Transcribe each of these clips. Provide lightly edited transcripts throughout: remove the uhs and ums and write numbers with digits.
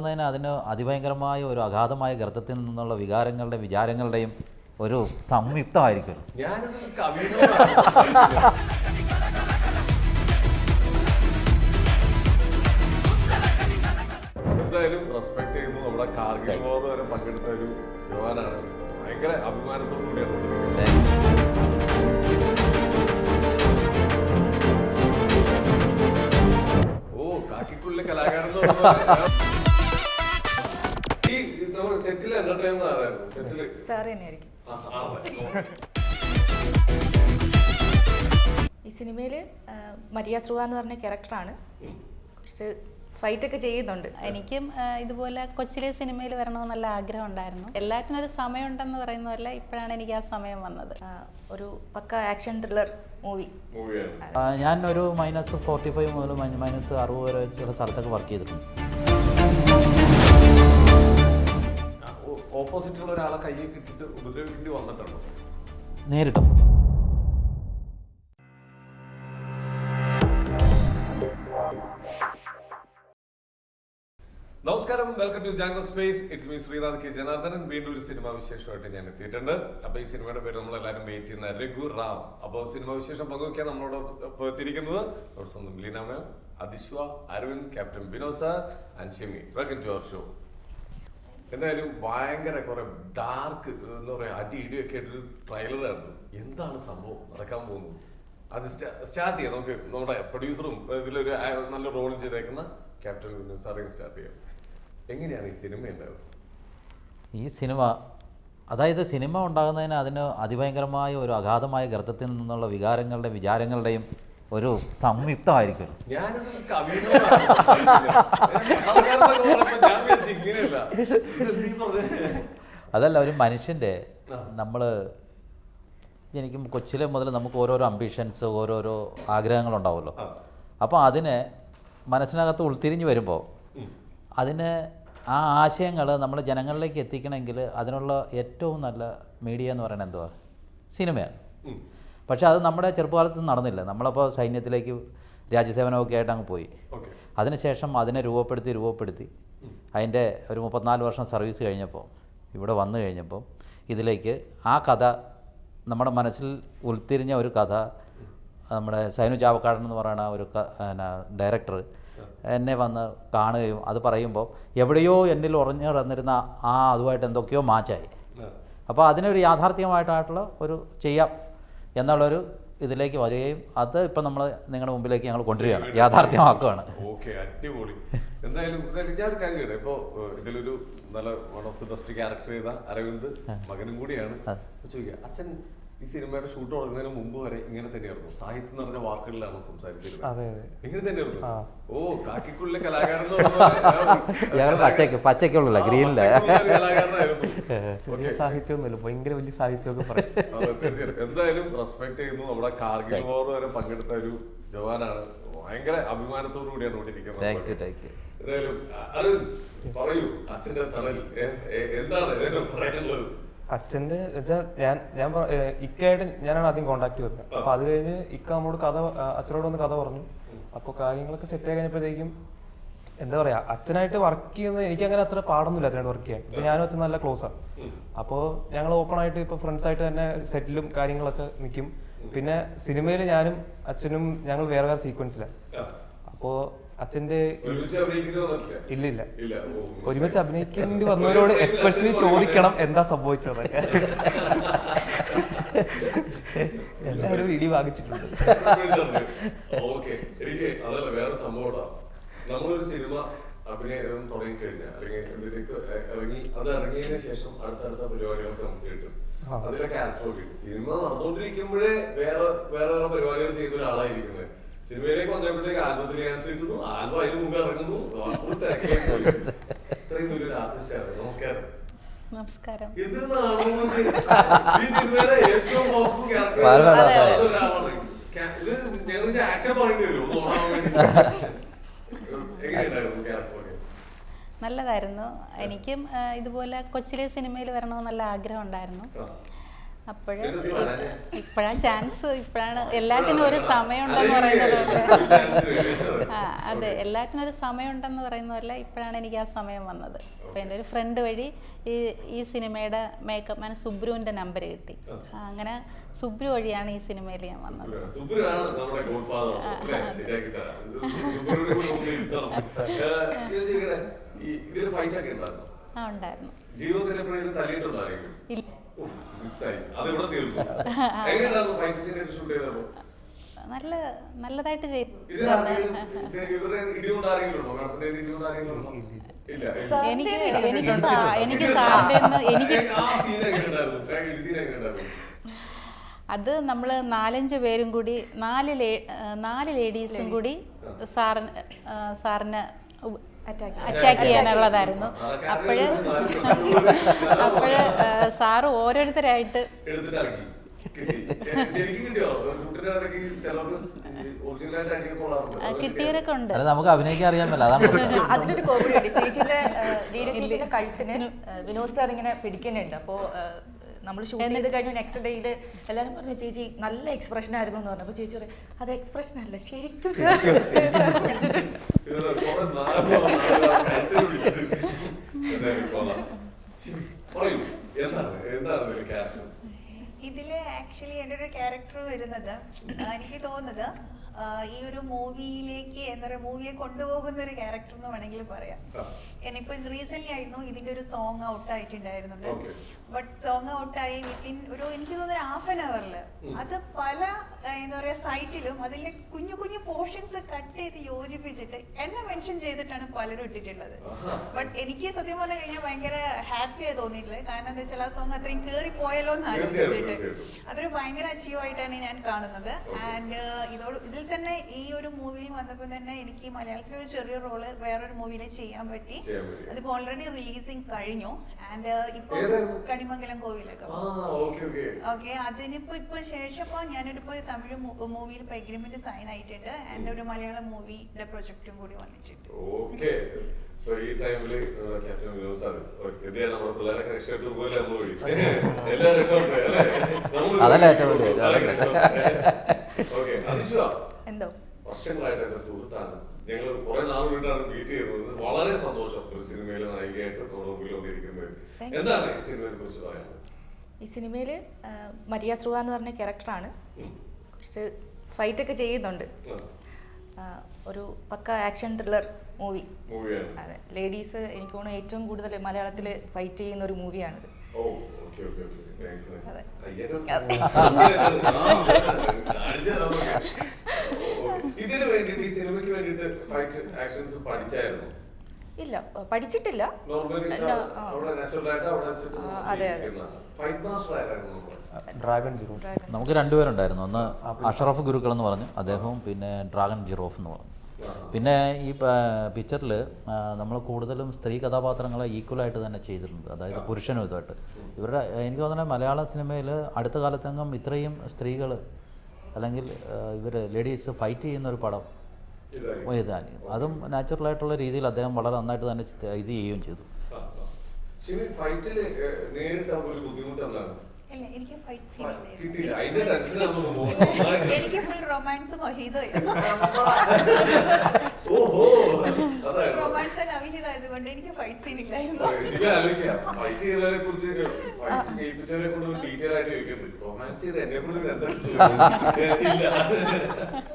അതിന് അതിഭയങ്കരമായ ഒരു അഗാധമായ ഗർത്തത്തിൽ നിന്നുള്ള വിചാരങ്ങളുടെയും ഒരു സംയുക്തമായിരിക്കും. എന്തായാലും റെസ്പെക്ട് ചെയ്യുന്നു. നമ്മുടെ കാർഗിൽ വാർ വരെ പങ്കെടുത്ത ഒരു ജവാനാണ്. ഭയങ്കര അഭിമാനത്തോടു കൂടിയാണ്. ഓ കാക്കിക്കുള്ളിലെ കലാകാരൻ സെറ്റിൽ എന്റർടൈൻമെന്റ് ആരായിരുന്നു? സെറ്റില് സാറ് തന്നെയായിരിക്കും. ഈ സിനിമയില് മരിയ ശ്രുവ എന്ന് പറഞ്ഞ ക്യാരക്ടറാണ്. കുറച്ച് ഫൈറ്റ് ഒക്കെ ചെയ്യുന്നുണ്ട്. എനിക്കും ഇതുപോലെ കൊച്ചിലെ സിനിമയിൽ വരണമെന്ന് നല്ല ആഗ്രഹം ഉണ്ടായിരുന്നു. എല്ലാറ്റിനും ഒരു സമയമുണ്ടെന്ന് പറയുന്നതല്ല, ഇപ്പോഴാണ് എനിക്ക് ആ സമയം വന്നത്. ഒരു പക്ക ആക്ഷൻ ത്രില്ലർ മൂവിയാണ്. ഞാൻ ഒരു -45 മുതൽ -60 വരെ ചില സ്ഥലത്തൊക്കെ വർക്ക് ചെയ്തിട്ടുണ്ട്. ഓപ്പോസിറ്റുള്ള ഒരാളെ കയ്യിൽ കിട്ടിട്ട് ഉപദ്രവിക്കേണ്ടി വന്നിട്ടുണ്ടോ? നേരിട്ടും. നമസ്കാരം, welcome to Jango Space. It's me Srinath K Janardhanan. വീണ്ടും ഒരു സിനിമാ വിശേഷമായിട്ട് ഞാൻ എത്തിയിട്ടുണ്ട്. അപ്പൊ ഈ സിനിമയുടെ പേര് നമ്മളെല്ലാവരും വെയിറ്റ് ചെയ്യുന്ന രഘു റാം. അപ്പോൾ സിനിമാ വിശേഷം പങ്കുവയ്ക്കാൻ നമ്മളോട് എത്തിയിരിക്കുന്നത് നമ്മുടെ സ്വന്തം Leena ma'am, Athishwa, Aravind, captain Vinod sir and Shimi. Welcome to our show. എന്തായാലും ഭയങ്കര കുറെ ഡാർക്ക് എന്താ പറയാ അടി ഇടിയൊക്കെ ആയിട്ടൊരു ട്രെയിലറായിരുന്നു. എന്താണ് സംഭവം നടക്കാൻ പോകുന്നത്? അത് സ്റ്റാർട്ട് ചെയ്യാം. നമുക്ക് നമ്മുടെ പ്രൊഡ്യൂസറും ഇതിലൊരു നല്ല റോൾ ചെയ്തേക്കുന്ന ക്യാപ്റ്റൻ വിനോദ് സാറേയും സ്റ്റാർട്ട് ചെയ്യാം. എങ്ങനെയാണ് ഈ സിനിമ ഉണ്ടായത്? ഈ സിനിമ സിനിമ ഉണ്ടാകുന്നതിന് അതിന് അതിഭയങ്കരമായ ഒരു അഗാധമായ ഗർത്തത്തിൽ നിന്നുള്ള വിചാരങ്ങളുടെയും ഒരു സംയുക്തമായിരിക്കും. അതല്ല, ഒരു മനുഷ്യൻ്റെ നമ്മൾ ജനിക്കും കൊച്ചിലെ മുതൽ നമുക്ക് ഓരോരോ അംബിഷൻസ്, ഓരോരോ ആഗ്രഹങ്ങളുണ്ടാവുമല്ലോ. അപ്പോൾ അതിന് മനസ്സിനകത്ത് ഉൾത്തിരിഞ്ഞ് വരുമ്പോൾ അതിന് ആ ആശയങ്ങൾ നമ്മൾ ജനങ്ങളിലേക്ക് എത്തിക്കണമെങ്കിൽ അതിനുള്ള ഏറ്റവും നല്ല മീഡിയ എന്ന് പറയുന്നത് എന്തുവാ? സിനിമയാണ്. പക്ഷേ അത് നമ്മുടെ ചെറുപ്പകാലത്ത് നടന്നില്ല. നമ്മളപ്പോൾ സൈന്യത്തിലേക്ക് രാജ്യസേവനമൊക്കെ ആയിട്ട് അങ്ങ് പോയി. അതിനുശേഷം അതിനെ രൂപപ്പെടുത്തി അതിൻ്റെ ഒരു 34 വർഷം സർവീസ് കഴിഞ്ഞപ്പോൾ ഇവിടെ വന്നു കഴിഞ്ഞപ്പോൾ ഇതിലേക്ക് ആ കഥ നമ്മുടെ മനസ്സിൽ ഉൾത്തിരിഞ്ഞ ഒരു കഥ നമ്മുടെ സൈനു ചാവക്കാടൻ എന്ന് പറയുന്ന ഒരു ഡയറക്ടർ എന്നെ വന്ന് കാണുകയും അത് പറയുമ്പോൾ എവിടെയോ എന്നിൽ ഉറഞ്ഞു കിടന്നിരുന്ന അതുമായിട്ട് എന്തൊക്കെയോ മാച്ചായി. അപ്പോൾ അതിനൊരു യാഥാർത്ഥ്യമായിട്ടുള്ള ഒരു ചെയ്യാം എന്നുള്ളൊരു ഇതിലേക്ക് വരികയും അത് ഇപ്പം നമ്മൾ നിങ്ങളുടെ മുമ്പിലേക്ക് ഞങ്ങൾ കൊണ്ടുവരികയാണ്, യാഥാർത്ഥ്യമാക്കുകയാണ്. ഓക്കെ, അടിപൊളി. എന്തായാലും ഞാനൊരു കാര്യം കേട്ടോ, ഇപ്പോൾ ഇതിലൊരു നല്ല one of the best character ചെയ്ത അരവിന്ദ് മകനും കൂടിയാണ്. ചോദിക്കുക, അച്ഛൻ ഈ സിനിമയുടെ ഷൂട്ട് തുടങ്ങുന്നതിന് മുമ്പ് വരെ ഇങ്ങനെ തന്നെയായിരുന്നു? സാഹിത്യം എന്ന് പറഞ്ഞ വാക്കുകളിലാണ് സംസാരിച്ചിരുന്നത്. ഇങ്ങനെ തന്നെയായിരുന്നു. ഓ കാക്കിക്കുള്ളിലെ കലാകാരൻ പച്ചക്കുള്ള ഗ്രീനിലെ ചെറിയ സാഹിത്യമൊന്നുമില്ല, ഭയങ്കര വലിയ സാഹിത്യമൊക്കെ പറയും. എന്തായാലും റെസ്പെക്ട് ചെയ്യുന്നു. നമ്മുടെ കാർഗിൽ വാർ വരെ പങ്കെടുത്ത ഒരു ജവാനാണ്. ഭയങ്കര അഭിമാനത്തോടു കൂടിയാണ് ഇരിക്കുന്നത്. എന്തായാലും അത് പറയൂ, അച്ഛന്റെ തണൽ എന്താണ് പറയാനുള്ളത്? അച്ഛൻ്റെ വെച്ചാൽ ഞാൻ ഇക്കായിട്ട് ഞാനാണ് ആദ്യം കോണ്ടാക്ട് ചെയ്തത്. അപ്പൊ അത് കഴിഞ്ഞ് ഇക്ക നമ്മളോട് അച്ഛനോട് ഒന്ന് കഥ പറഞ്ഞു. അപ്പോൾ കാര്യങ്ങളൊക്കെ സെറ്റ് ആയി കഴിഞ്ഞപ്പോഴത്തേക്കും എന്താ പറയാ, അച്ഛനായിട്ട് വർക്ക് ചെയ്യുന്നത് എനിക്ക് അങ്ങനെ അത്ര പാടൊന്നുമില്ല അച്ഛനായിട്ട് വർക്ക് ചെയ്യാൻ. പക്ഷെ ഞാനും അച്ഛൻ നല്ല ക്ലോസ് ആണ്. അപ്പോൾ ഞങ്ങൾ ഓപ്പൺ ആയിട്ട് ഇപ്പൊ ഫ്രണ്ട്സ് ആയിട്ട് തന്നെ സെറ്റിലും കാര്യങ്ങളൊക്കെ നിൽക്കും. പിന്നെ സിനിമയിൽ ഞാനും അച്ഛനും ഞങ്ങൾ വേറെ സീക്വൻസിലാണ്. അപ്പോ അച്ഛന്റെ ഇല്ല ഒരുമിച്ച് അഭിനയിക്കേണ്ടി വന്നവരോട് എസ്പെഷ്യലി ചോദിക്കണം എന്താ സംഭവിച്ചതൊക്കെ. എല്ലാവരും ഇടി വാങ്ങിച്ചിട്ടുണ്ട്. വേറെ സംഭവം, നമ്മളൊരു സിനിമ അഭിനയം തുടങ്ങിക്കഴിഞ്ഞാൽ അല്ലെങ്കിൽ അത് ഇറങ്ങിയതിനു ശേഷം അടുത്തടുത്ത പരിപാടികൾക്ക് നമുക്ക് കിട്ടും. അതിലെ ക്യാരക്ടർ സിനിമ നടന്നുകൊണ്ടിരിക്കുമ്പോഴേ വേറെ പരിപാടികൾ ചെയ്ത ഒരാളായിരിക്കുന്നത്. സിനിമയിലേക്ക് വന്നപ്പോഴത്തേക്ക് ആൽബത്തിൽ ഡാൻസ് കിട്ടുന്നു, ആൽബം അതിന് മുമ്പ് ഇറങ്ങുന്നു. ഇത്രയും വലിയൊരു ആർട്ടിസ്റ്റാണ്. നമസ്കാരം. നമസ്കാരം. ഈ സിനിമയുടെ ഏറ്റവും പവർഫുൾ ക്യാരക്ടർ ആക്ഷൻ പറയേണ്ടി വരും. എങ്ങനെയുണ്ടായിരുന്നു ക്യാരക്ടർ? നല്ലതായിരുന്നു. എനിക്കും ഇതുപോലെ കൊച്ചിലെ സിനിമയിൽ വരണമെന്ന് നല്ല ആഗ്രഹം ഉണ്ടായിരുന്നു. അപ്പോഴ് ഇപ്പോഴാണ് ചാൻസ്, ഇപ്പോഴാണ് എല്ലാറ്റിനും ഒരു സമയമുണ്ടെന്ന് പറയുന്നത് പോലെ. അതെ, എല്ലാറ്റിനും ഒരു സമയമുണ്ടെന്ന് പറയുന്ന പോലെ ഇപ്പോഴാണ് എനിക്ക് ആ സമയം വന്നത്. അപ്പോൾ എൻ്റെ ഒരു ഫ്രണ്ട് വഴി ഈ സിനിമയുടെ മേക്കപ്പ് മാൻ സുബ്രുവിൻ്റെ നമ്പർ കിട്ടി. അങ്ങനെ സുബ്രു വഴിയാണ് ഈ സിനിമയിൽ ഞാൻ വന്നത്. ആ, ഉണ്ടായിരുന്നു. ഇല്ല, നല്ലതായിട്ട് ചെയ്തു. എനിക്ക് സാറിൻ്റെ അത് നമ്മൾ 4-5 പേരും കൂടി 4 ലേഡീസും കൂടി സാറിനെ അറ്റാക്ക് ചെയ്യാനുള്ളതായിരുന്നു. അപ്പോഴ് സാറ് ഓരോരുത്തരായിട്ട് കിട്ടിയവരൊക്കെ ഉണ്ട്. നമുക്ക് അഭിനയിക്കാൻ അറിയാമല്ലോ, അതാണ്. അതിലൊരു കോമഡി ഉണ്ട്. ചേച്ചിന്റെ കഴുത്തിന് വിനോദ് സാർ ഇങ്ങനെ പിടിക്കുന്നുണ്ട്. അപ്പോൾ നമ്മൾ ഷൂട്ട് ചെയ്ത് കഴിഞ്ഞു നെക്സ്റ്റ് ഡേയിൽ എല്ലാവരും പറഞ്ഞു ചേച്ചി നല്ല എക്സ്പ്രഷൻ ആയിരുന്നു എന്ന് പറഞ്ഞു. അപ്പോൾ ചേച്ചി പറയും അത് എക്സ്പ്രഷൻ അല്ല, ശരിക്കും ഇതില് ആക്ച്വലി എൻ്റെ ഒരു ക്യാരക്ടർ വരുന്നത് എനിക്ക് തോന്നുന്നത് ഈ ഒരു മൂവിയിലേക്ക് എന്താ പറയുക, മൂവിയെ കൊണ്ടുപോകുന്ന ഒരു ക്യാരക്ടർ എന്ന് വേണമെങ്കിൽ പറയാം. ഇപ്പൊ റീസെന്റ് ആയിരുന്നു ഇതിന്റെ ഒരു സോങ് ഔട്ട് ആയിട്ടുണ്ടായിരുന്നത്. ബട്ട് സോങ് ഔട്ടായി വിത്തിൻ ഒരു എനിക്ക് തോന്നുന്നു 1/2 hour അത് പല എന്താ പറയാ സൈറ്റിലും അതിലെ കുഞ്ഞു കുഞ്ഞു പോർഷൻസ് കട്ട് ചെയ്ത് യോജിപ്പിച്ചിട്ട് എന്നെ മെൻഷൻ ചെയ്തിട്ടാണ് പലരും ഇട്ടിട്ടുള്ളത്. ബട്ട് എനിക്ക് സത്യം പറഞ്ഞു കഴിഞ്ഞാൽ ഭയങ്കര ഹാപ്പിയായി തോന്നിയിട്ടില്ല. കാരണം എന്താ വെച്ചാൽ ആ സോങ് അത്രയും കേറി പോയല്ലോ എന്ന് ആലോചിച്ചിട്ട് അതൊരു ഭയങ്കര അച്ചീവ് ആയിട്ടാണ് ഞാൻ കാണുന്നത്. ആൻഡ് ഇതിൽ തന്നെ ഈ ഒരു മൂവിയിൽ വന്നപ്പോൾ തന്നെ എനിക്ക് മലയാളത്തിലെ ഒരു ചെറിയ റോള് വേറൊരു മൂവിയിൽ ചെയ്യാൻ പറ്റി. അതിപ്പോ ഓൾറെഡി റിലീസിങ് കഴിഞ്ഞു. ആൻഡ് ഇപ്പൊ കണിമംഗലം കോവിലൊക്കെ ഓക്കെ അതിനിപ്പോ ശേഷം ഞാനൊരു തമിഴ് മൂവിയിൽ ഇപ്പൊ എഗ്രിമെന്റ് സൈൻ ആയിട്ടുണ്ട്. ആൻഡ് ഒരു മലയാളം മൂവിയുടെ പ്രൊജക്റ്റും കൂടി വന്നിട്ടുണ്ട്. ഈ ടൈമില് ക്യാപ്റ്റൻ വിനോദ് സാർ നമ്മുടെ പിള്ളേരൊക്കെ രക്ഷപ്പെട്ടു പോലെ എന്തോ വർഷങ്ങളായിട്ട് എന്റെ സുഹൃത്താണ്. ഞങ്ങൾ കുറെ നാളുകൊണ്ടാണ് മീറ്റ് ചെയ്യുന്നത്. വളരെ സന്തോഷം ഒരു സിനിമയിലെ നായികയായിട്ട് നമ്മുടെ മുമ്പിൽ വന്നിരിക്കുന്നത്. എന്താണ് ഈ സിനിമയെ കുറിച്ച് പറയാനുള്ളത്? ഈ സിനിമയിൽ മരിയ സ്രുവ എന്ന് പറഞ്ഞ ക്യാരക്ടറാണ്. കുറച്ച് ഫൈറ്റ് ഒക്കെ ചെയ്യുന്നുണ്ട്. ഒരു പക്ക ആക്ഷൻ ത്രില്ലർ മൂവിയാണ്. അതെ, ലേഡീസ് എനിക്ക് തോന്നുന്നു ഏറ്റവും കൂടുതൽ മലയാളത്തിൽ ഫൈറ്റ് ചെയ്യുന്ന ഒരു മൂവിയാണിത്. ഇതിന് വേണ്ടിട്ട് ഈ സിനിമയ്ക്ക് വേണ്ടിട്ട് ഫൈറ്റ് ആക്ഷൻസ് പഠിച്ചായിരുന്നു? ഇല്ല, പഠിച്ചിട്ടില്ല. അതെ അതെ. ഡ്രാഗൺ ജിറോഫ് നമുക്ക് 2 പേരുണ്ടായിരുന്നു. ഒന്ന് അഷറഫ് ഗുരുക്കൾ എന്ന് പറഞ്ഞു അദ്ദേഹവും, പിന്നെ ഡ്രാഗൺ ജിറോഫ് എന്ന് പറഞ്ഞു. പിന്നെ ഈ പിക്ചറിൽ നമ്മൾ കൂടുതലും സ്ത്രീ കഥാപാത്രങ്ങളെ ഈക്വലായിട്ട് തന്നെ ചെയ്തിട്ടുണ്ട്. അതായത് പുരുഷനും ഇതുമായിട്ട് ഇവരുടെ എനിക്ക് തോന്നുന്നത് മലയാള സിനിമയിൽ അടുത്ത കാലത്തെങ്ങും ഇത്രയും സ്ത്രീകൾ അല്ലെങ്കിൽ ഇവർ ലേഡീസ് ഫൈറ്റ് ചെയ്യുന്ന ഒരു പടം ഇതാണ്. അതും നാച്ചുറലായിട്ടുള്ള രീതിയിൽ അദ്ദേഹം വളരെ നന്നായിട്ട് തന്നെ ഇത് ചെയ്യുകയും ചെയ്തു. എനിക്ക് ഫുൾ റൊമാൻസ് റൊമാൻസ് ആൻഡ് അഭിനയതായതുകൊണ്ട് എനിക്ക് ഫൈറ്റ് സീൻ ഇല്ലായിരുന്നു.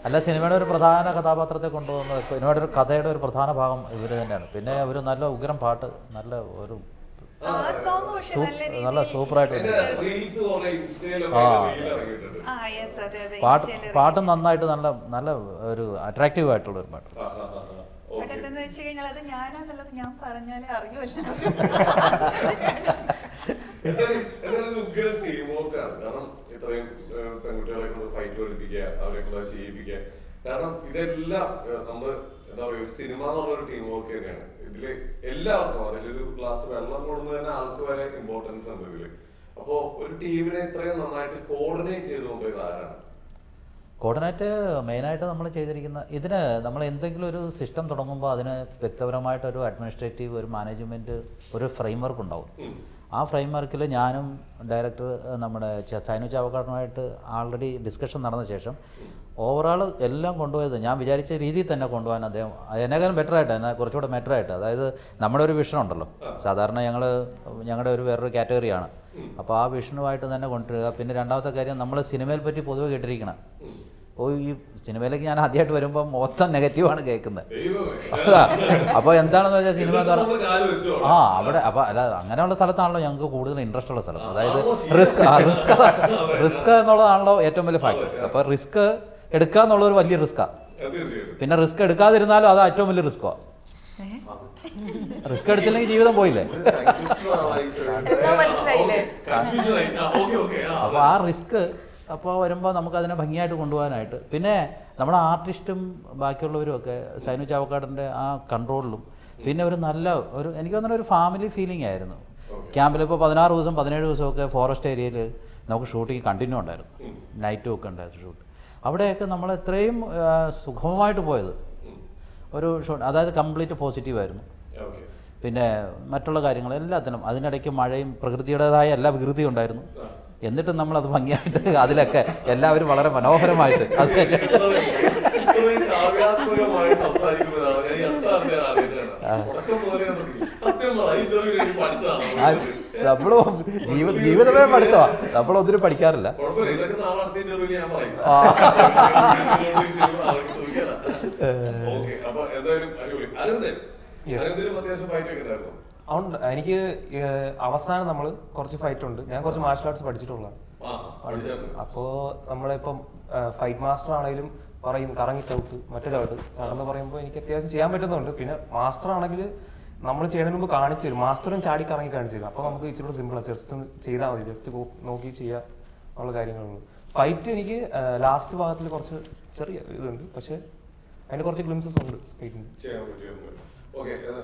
അല്ല, സിനിമയുടെ ഒരു പ്രധാന കഥാപാത്രത്തെ കൊണ്ടുപോകുന്നത് സിനിമയുടെ ഒരു കഥയുടെ ഒരു പ്രധാന ഭാഗം ഇവർ തന്നെയാണ്. പിന്നെ ഒരു നല്ല ഉഗ്രം പാട്ട്, നല്ല ഒരു നല്ല സൂപ്പറായിട്ട് പാട്ട് നന്നായിട്ട് നല്ല നല്ല ഒരു അട്രാക്റ്റീവ് ആയിട്ടുള്ള ഒരു പാട്ട്. പെട്ടെന്ന് വെച്ച് കഴിഞ്ഞാൽ അത് ഞാനാന്നുള്ളത് ഞാൻ പറഞ്ഞാലേ അറിയുമല്ലോ. കാരണം ഇത്രയും പെൺകുട്ടികളെ കൊണ്ട് ഫൈറ്റ് പഠിപ്പിക്കുക, അവരെ കൊണ്ട് ചെയ്യിപ്പിക്കുക. കാരണം ഇതെല്ലാം നമ്മൾ എന്താ പറയുക, സിനിമ എന്നുള്ളൊരു ടീം വർക്ക് തന്നെയാണ്. ഇതില് എല്ലാവർക്കും അതിലൊരു ഗ്ലാസ് വെള്ളം കൊണ്ടുവന്ന് തന്നെ ആൾക്ക് വരെ ഇമ്പോർട്ടൻസ് ഉണ്ട് ഇതില്. അപ്പോ ഒരു ടീമിനെ ഇത്രയും നന്നായിട്ട് കോർഡിനേറ്റ് ചെയ്തുകൊണ്ട് ആരാണ്? കോർഡിനേറ്റ് മെയിനായിട്ട് നമ്മൾ ചെയ്തിരിക്കുന്ന ഇതിന് നമ്മൾ എന്തെങ്കിലും ഒരു സിസ്റ്റം തുടങ്ങുമ്പോൾ അതിന് വ്യക്തിപരമായിട്ടൊരു അഡ്മിനിസ്ട്രേറ്റീവ്, ഒരു മാനേജ്മെൻറ്റ്, ഒരു ഫ്രെയിം വർക്ക് ഉണ്ടാവും. ആ ഫ്രെയിം വർക്കിൽ ഞാനും ഡയറക്ടർ നമ്മുടെ സൈനു ചാവക്കാടനുമായിട്ട് ആൾറെഡി ഡിസ്കഷൻ നടന്ന ശേഷം ഓവറോൾ എല്ലാം കൊണ്ടുപോയത് ഞാൻ വിചാരിച്ച രീതിയിൽ തന്നെ കൊണ്ടുപോകാൻ അദ്ദേഹം എന്നെക്കാളും ബെറ്ററായിട്ട് എന്നാൽ കുറച്ചുകൂടെ ബെറ്ററായിട്ട്. അതായത് നമ്മുടെ ഒരു വിഷൻ ഉണ്ടല്ലോ, സാധാരണ ഞങ്ങളുടെ ഒരു വേറൊരു കാറ്റഗറിയാണ്. അപ്പോൾ ആ വിഷനുമായിട്ട് തന്നെ കൊണ്ടുവരിക. പിന്നെ രണ്ടാമത്തെ കാര്യം, നമ്മൾ സിനിമയെ പറ്റി പൊതുവെ കേട്ടിരിക്കണം. ഈ സിനിമയിലേക്ക് ഞാൻ ആദ്യമായിട്ട് വരുമ്പോൾ മൊത്തം നെഗറ്റീവാണ് കേൾക്കുന്നത്. അപ്പോൾ എന്താണെന്ന് വെച്ചാൽ സിനിമ എന്ന് പറഞ്ഞാൽ അവിടെ അപ്പോൾ അല്ല അങ്ങനെയുള്ള സ്ഥലത്താണല്ലോ ഞങ്ങൾക്ക് കൂടുതൽ ഇൻട്രസ്റ്റ് ഉള്ള സ്ഥലം. അതായത് റിസ്ക് എന്നുള്ളതാണല്ലോ ഏറ്റവും വലിയ ഫാക്ടർ. അപ്പോൾ റിസ്ക് എടുക്കുക എന്നുള്ളൊരു വലിയ റിസ്ക്കാണ്. പിന്നെ റിസ്ക് എടുക്കാതിരുന്നാലും അത് ഏറ്റവും വലിയ റിസ്ക്കാണ്. റിസ്ക് എടുത്തില്ലെങ്കിൽ ജീവിതം പോയില്ലേ. അപ്പോൾ ആ റിസ്ക് അപ്പോൾ വരുമ്പോൾ നമുക്കതിനെ ഭംഗിയായിട്ട് കൊണ്ടുപോകാനായിട്ട്, പിന്നെ നമ്മുടെ ആർട്ടിസ്റ്റും ബാക്കിയുള്ളവരും ഒക്കെ സൈനു ചാവക്കാടിൻ്റെ ആ കൺട്രോളിലും, പിന്നെ ഒരു നല്ല എനിക്ക് തോന്നുന്ന ഒരു ഫാമിലി ഫീലിംഗ് ആയിരുന്നു. ക്യാമ്പിൽ ഇപ്പോൾ 16 ദിവസം 17 ദിവസമൊക്കെ ഫോറസ്റ്റ് ഏരിയയിൽ നമുക്ക് ഷൂട്ടിങ് കണ്ടിന്യൂ ഉണ്ടായിരുന്നു. നൈറ്റും ഒക്കെ ഉണ്ടായിരുന്നു ഷൂട്ട്. അവിടെയൊക്കെ നമ്മൾ എത്രയും സുഗമമായിട്ട് പോയത് ഒരു ഷൂട്ട്, അതായത് കംപ്ലീറ്റ് പോസിറ്റീവായിരുന്നു. പിന്നെ മറ്റുള്ള കാര്യങ്ങൾ എല്ലാത്തിനും അതിനിടയ്ക്ക് മഴയും പ്രകൃതിയുടേതായ എല്ലാ വികൃതിയും ഉണ്ടായിരുന്നു. എന്നിട്ടും നമ്മളത് ഭംഗിയായിട്ട് അതിലൊക്കെ എല്ലാവരും വളരെ മനോഹരമായിട്ട് അത് നമ്മള് ജീവിതമേ പഠിത്തമാ, നമ്മളൊന്നിനും പഠിക്കാറില്ല. അതുകൊണ്ട് എനിക്ക് അവസാനം നമ്മൾ കുറച്ച് ഫൈറ്റ് ഉണ്ട്. ഞാൻ കുറച്ച് മാർഷൽ ആർട്സ് പഠിച്ചിട്ടുള്ള. അപ്പോൾ നമ്മളിപ്പം ഫൈറ്റ് മാസ്റ്റർ ആണെങ്കിലും പറയും കറങ്ങി ചവിട്ട് മറ്റേ ചവിട്ടെന്ന് പറയുമ്പോൾ എനിക്ക് അത്യാവശ്യം ചെയ്യാൻ പറ്റുന്നുണ്ട്. പിന്നെ മാസ്റ്റർ ആണെങ്കിൽ നമ്മൾ ചെയ്യുന്നതിന് മുമ്പ് കാണിച്ചു തരും, മാസ്റ്ററും ചാടി കറങ്ങി കാണിച്ചു തരും. അപ്പോൾ നമുക്ക് ഇച്ചിരി സിമ്പിളാണ്, ജസ്റ്റ് ചെയ്താൽ മതി, ജസ്റ്റ് നോക്കി ചെയ്യുക ഉള്ള കാര്യങ്ങളുണ്ട്. ഫൈറ്റ് എനിക്ക് ലാസ്റ്റ് ഭാഗത്തിൽ കുറച്ച് ചെറിയ ഇതുണ്ട്, പക്ഷെ അതിന് കുറച്ച് ഗ്ലിംസസ് ഉണ്ട് ഫൈറ്റിന്.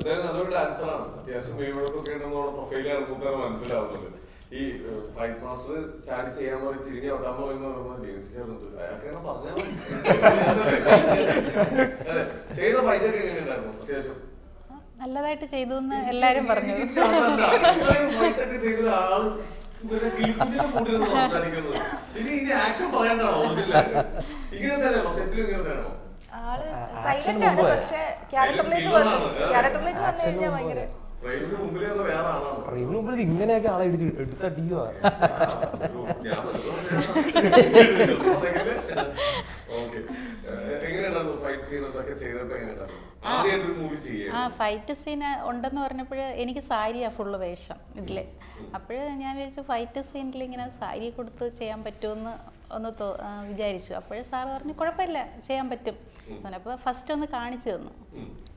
നല്ലൊരു ഡാൻസറാണ്, അത്യാവശ്യം മെയ്വഴക്കൊക്കെ ഉണ്ടെന്നുള്ള പ്രൊഫൈലാണ് കൂട്ടാൻ മനസ്സിലാവുന്നത്. ഈ ഫൈറ്റ് മാസ്റ്റർ ചാടി ചെയ്യാൻ പറയും തിരികെ ഓട്ടാൻ പറയുന്നത് ചെയ്ത ഫൈറ്റൊക്കെ എങ്ങനെയുണ്ടായിരുന്നു? അത്യാവശ്യം നല്ലതായിട്ട് ചെയ്തു എന്ന് എല്ലാരും പറഞ്ഞു. ഫൈറ്റൊക്കെ ചെയ്ത ഒരാൾ സംസാരിക്കുന്നത് ഇനി ആക്ഷൻ പറയണ്ടാണോ? ഇങ്ങനെ തന്നെയാണോ സെറ്റിൽ? ഇങ്ങനെ തന്നെയാണോ? ആള് സൈലന്റ് ആണ്, പക്ഷെ ക്യാരക്ടറിലേക്ക് വന്നു കഴിഞ്ഞാൽ ഭയങ്കര ഫ്രെയിമിന് മുമ്പിൽ ഇങ്ങനെയൊക്കെ ആളെ എടുത്തടിക്കുക. ആ ഫൈറ്റ് സീൻ ഉണ്ടെന്ന് പറഞ്ഞപ്പോൾ എനിക്ക് സാരിയാ ഫുള്ള് വേഷം ഇതില്. അപ്പോഴ് ഞാൻ വിചാരിച്ചു ഫൈറ്റ് സീനിൽ ഇങ്ങനെ സാരി കൊടുത്ത് ചെയ്യാൻ പറ്റുമെന്ന് ഒന്ന് വിചാരിച്ചു. അപ്പോഴേ സാറ് പറഞ്ഞു കുഴപ്പമില്ല ചെയ്യാൻ പറ്റും. അപ്പോൾ ഫസ്റ്റ് ഒന്ന് കാണിച്ചു തന്നു.